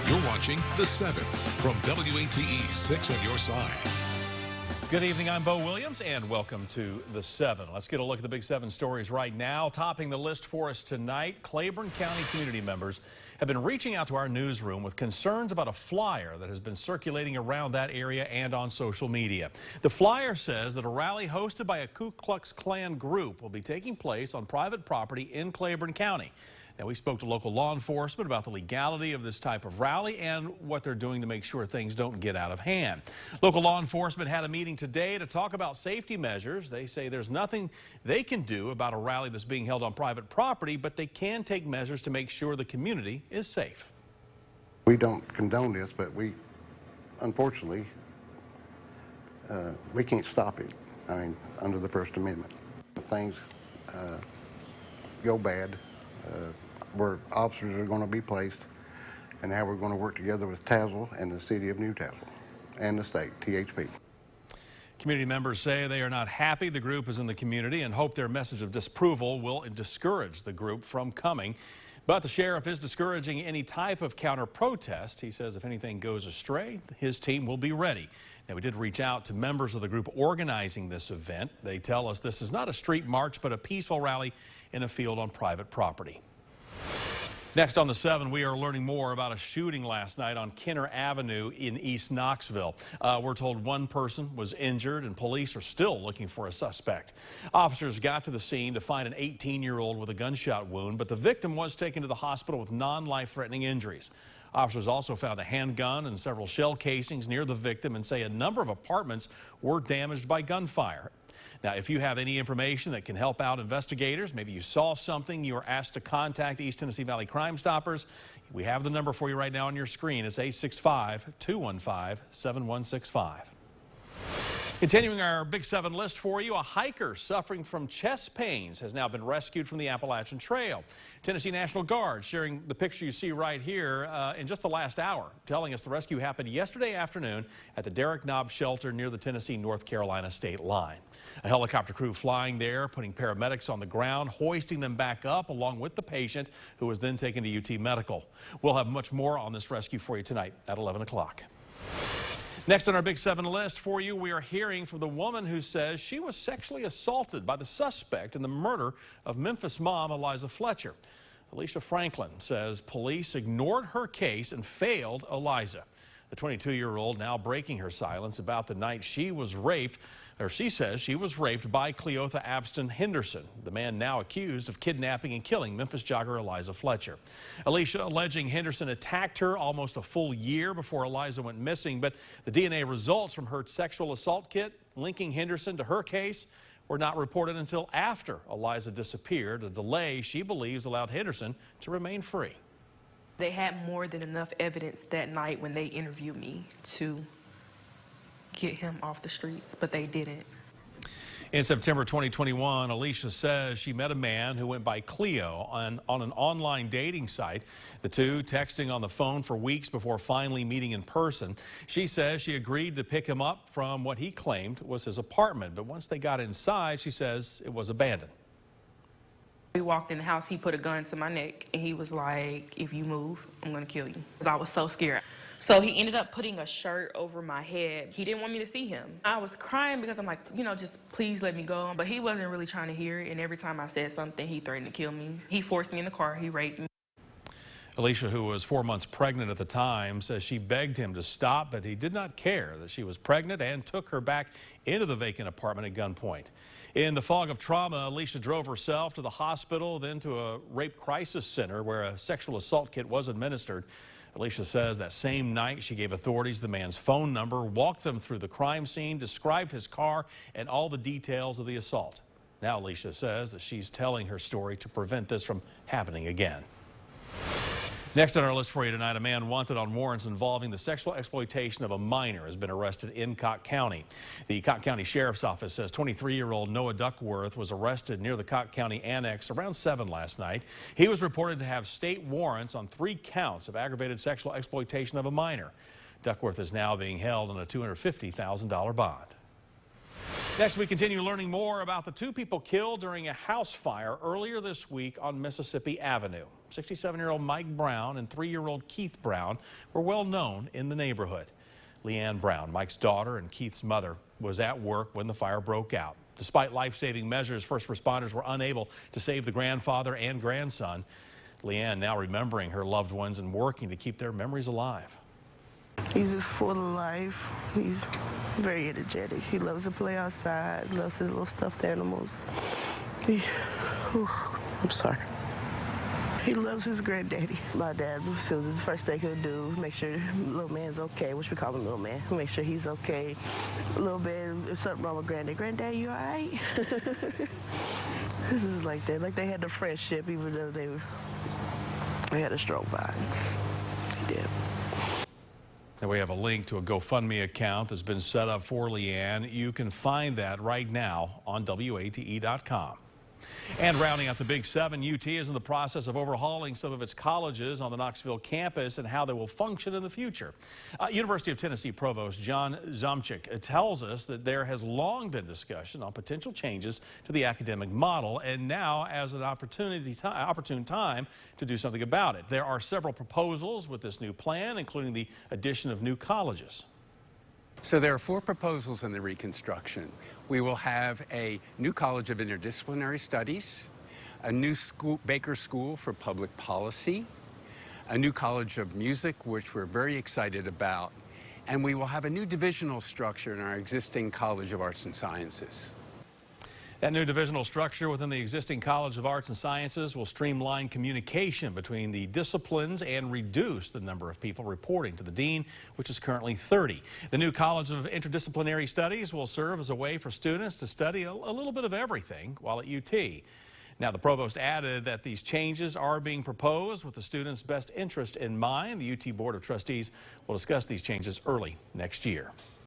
You're watching The 7 from WATE 6 on your side. Good evening, I'm Bo Williams, and welcome to The 7. Let's get a look at the big 7 stories right now. Topping the list for us tonight, Claiborne County community members have been reaching out to our newsroom with concerns about a flyer that has been circulating around that area and on social media. The flyer says that a rally hosted by a Ku Klux Klan group will be taking place on private property in Claiborne County. Now, we spoke to local law enforcement about the legality of this type of rally and what they're doing to make sure things don't get out of hand. Local law enforcement had a meeting today to talk about safety measures. They say there's nothing they can do about a rally that's being held on private property, but they can take measures to make sure the community is safe. We don't condone this, but unfortunately, we can't stop it. I mean, under the First Amendment. If things go bad, where officers are going to be placed, and how we're going to work together with Tazewell and the city of New Tazewell and the state, THP. Community members say they are not happy the group is in the community and hope their message of disapproval will discourage the group from coming. But the sheriff is discouraging any type of counter-protest. He says if anything goes astray, his team will be ready. Now, we did reach out to members of the group organizing this event. They tell us this is not a street march, but a peaceful rally in a field on private property. Next on The 7, we are learning more about a shooting last night on Kenner Avenue in East Knoxville. We're told one person was injured and police are still looking for a suspect. Officers got to the scene to find an 18-year-old with a gunshot wound, but the victim was taken to the hospital with non-life-threatening injuries. Officers also found a handgun and several shell casings near the victim and say a number of apartments were damaged by gunfire. Now, if you have any information that can help out investigators, maybe you saw something, you were asked to contact East Tennessee Valley Crime Stoppers. We have the number for you right now on your screen. It's 865-215-7165. Continuing our Big 7 list for you, a hiker suffering from chest pains has now been rescued from the Appalachian Trail. Tennessee National Guard sharing the picture you see right here in just the last hour, telling us the rescue happened yesterday afternoon at the Derrick Knob shelter near the Tennessee-North Carolina state line. A helicopter crew flying there, putting paramedics on the ground, hoisting them back up along with the patient, who was then taken to UT Medical. We'll have much more on this rescue for you tonight at 11 o'clock. Next on our Big 7 list for you, we are hearing from the woman who says she was sexually assaulted by the suspect in the murder of Memphis mom Eliza Fletcher. Alicia Franklin says police ignored her case and failed Eliza. The 22-year-old now breaking her silence about the night she was raped, or she says she was raped by Cleotha Abston Henderson, the man now accused of kidnapping and killing Memphis jogger Eliza Fletcher. Alicia alleging Henderson attacked her almost a full year before Eliza went missing, but the DNA results from her sexual assault kit linking Henderson to her case were not reported until after Eliza disappeared, a delay she believes allowed Henderson to remain free. They had more than enough evidence that night when they interviewed me to get him off the streets, but they didn't. In September 2021, Alicia says she met a man who went by Cleo on an online dating site. The two texting on the phone for weeks before finally meeting in person. She says she agreed to pick him up from what he claimed was his apartment, but once they got inside, she says it was abandoned. We walked in the house, he put a gun to my neck, and he was like, if you move, I'm gonna kill you. Because I was so scared. So he ended up putting a shirt over my head. He didn't want me to see him. I was crying because I'm like, just please let me go. But he wasn't really trying to hear it, and every time I said something, he threatened to kill me. He forced me in the car, he raped me. Alicia, who was 4 months pregnant at the time, says she begged him to stop, but he did not care that she was pregnant and took her back into the vacant apartment at gunpoint. In the fog of trauma, Alicia drove herself to the hospital, then to a rape crisis center where a sexual assault kit was administered. Alicia says that same night she gave authorities the man's phone number, walked them through the crime scene, described his car, and all the details of the assault. Now Alicia says that she's telling her story to prevent this from happening again. Next on our list for you tonight, a man wanted on warrants involving the sexual exploitation of a minor has been arrested in Cocke County. The Cocke County Sheriff's Office says 23-year-old Noah Duckworth was arrested near the Cocke County Annex around 7 last night. He was reported to have state warrants on 3 counts of aggravated sexual exploitation of a minor. Duckworth is now being held on a $250,000 bond. Next, we continue learning more about the 2 people killed during a house fire earlier this week on Mississippi Avenue. 67-year-old Mike Brown and 3-year-old Keith Brown were well known in the neighborhood. Leanne Brown, Mike's daughter and Keith's mother, was at work when the fire broke out. Despite life-saving measures, first responders were unable to save the grandfather and grandson. Leanne now remembering her loved ones and working to keep their memories alive. He's just full of life. He's very energetic. He loves to play outside, loves his little stuffed animals. I'm sorry. He loves his granddaddy. My dad, so the first thing he'll do is make sure little man's okay, which we call him little man. We'll make sure he's okay. A little bit, if something wrong with granddad. Granddad, you all right? This is like that. Like they had the friendship, even though they had a strong bond. They did. And we have a link to a GoFundMe account that's been set up for Leanne. You can find that right now on WATE.com. And rounding out the Big 7, UT is in the process of overhauling some of its colleges on the Knoxville campus and how they will function in the future. University of Tennessee Provost John Zomchik tells us that there has long been discussion on potential changes to the academic model, and now as an opportune time to do something about it. There are several proposals with this new plan, including the addition of new colleges. So there are 4 proposals in the reconstruction. We will have a new College of Interdisciplinary Studies, a new Baker School for Public Policy, a new College of Music, which we're very excited about, and we will have a new divisional structure in our existing College of Arts and Sciences. That new divisional structure within the existing College of Arts and Sciences will streamline communication between the disciplines and reduce the number of people reporting to the dean, which is currently 30. The new College of Interdisciplinary Studies will serve as a way for students to study a little bit of everything while at UT. Now, the provost added that these changes are being proposed with the students' best interest in mind. The UT Board of Trustees will discuss these changes early next year.